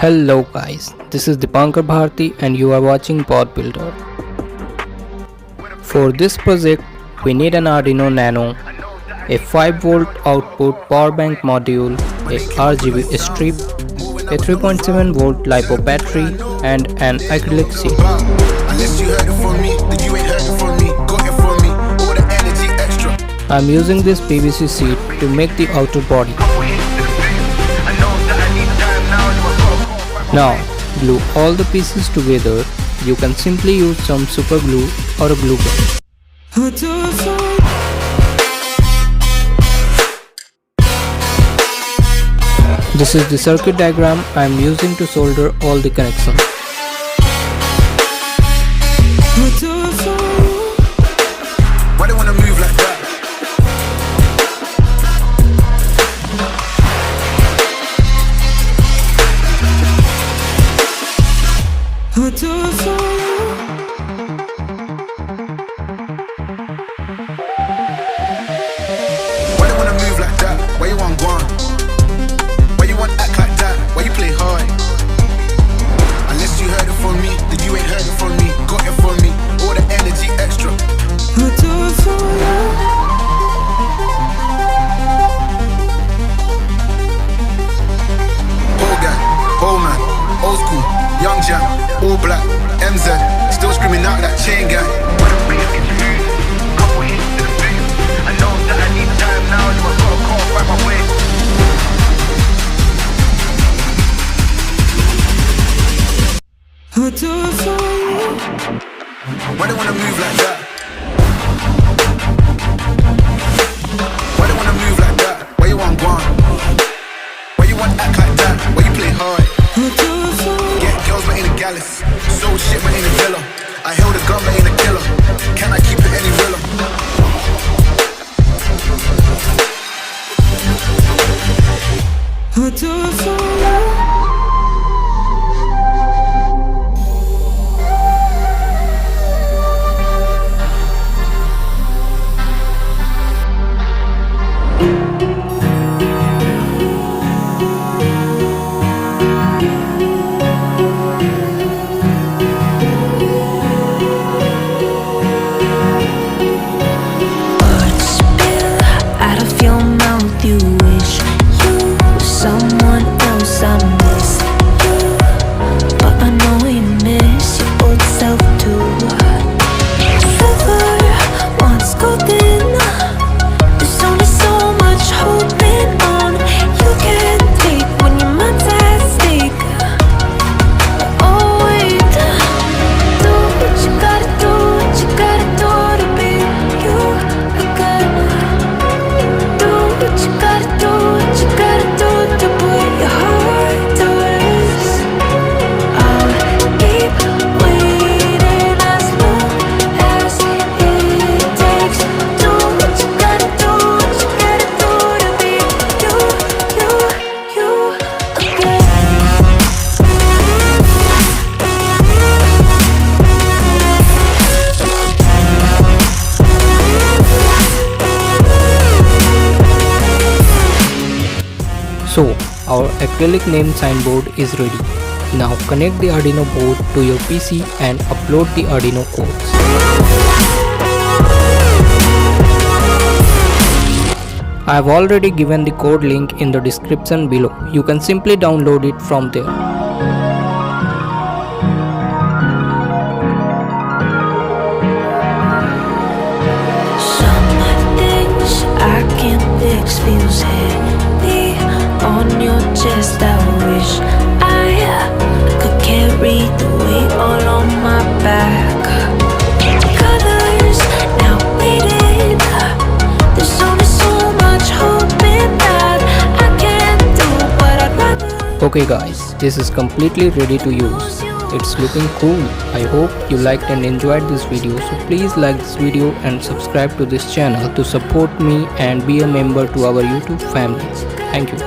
Hello guys, this is Deepankar Bharti and you are watching Pod Builder. For this project, we need an Arduino Nano, a 5V output power bank module, a RGB strip, a 3.7V LiPo battery and an acrylic sheet. I am using this PVC sheet to make the outer body. Now, glue all the pieces together. You can simply use some super glue or a glue gun. This is the circuit diagram I am using to solder all the connections. Why do you wanna move like that? Why do you wanna move like that? Why you want gone? Why you want act like that? Why you play hard? Unless you heard it from me, then you ain't heard it from me. Got it from me, all the energy extra. Old guy, old man, old school, young jam, all black, MZ, still screaming out that chain gang. Couple hits to the face. I know that I need time now, so I gotta call find my way. Why do you wanna move like that? Why do you wanna move like that? Why you want gone? Why you want act like that? Why you play hard? Get girls but ain't a gallus. Sold shit but ain't a killer. I held a gun but ain't a killer. Can I keep it any realer? So, our acrylic name signboard is ready. Now connect the Arduino board to your PC and upload the Arduino codes. I have already given the code link in the description below. You can simply download it from there. Some things I can't fix feels heavy on your chest. I wish I could carry the weight all on my back. Colors now faded. There's only so much hope in that I can't do what I'd rather. Okay guys, this is completely ready to use. It's looking cool. I hope you liked and enjoyed this video. So please like this video and subscribe to this channel to support me and be a member to our YouTube family. Thank you.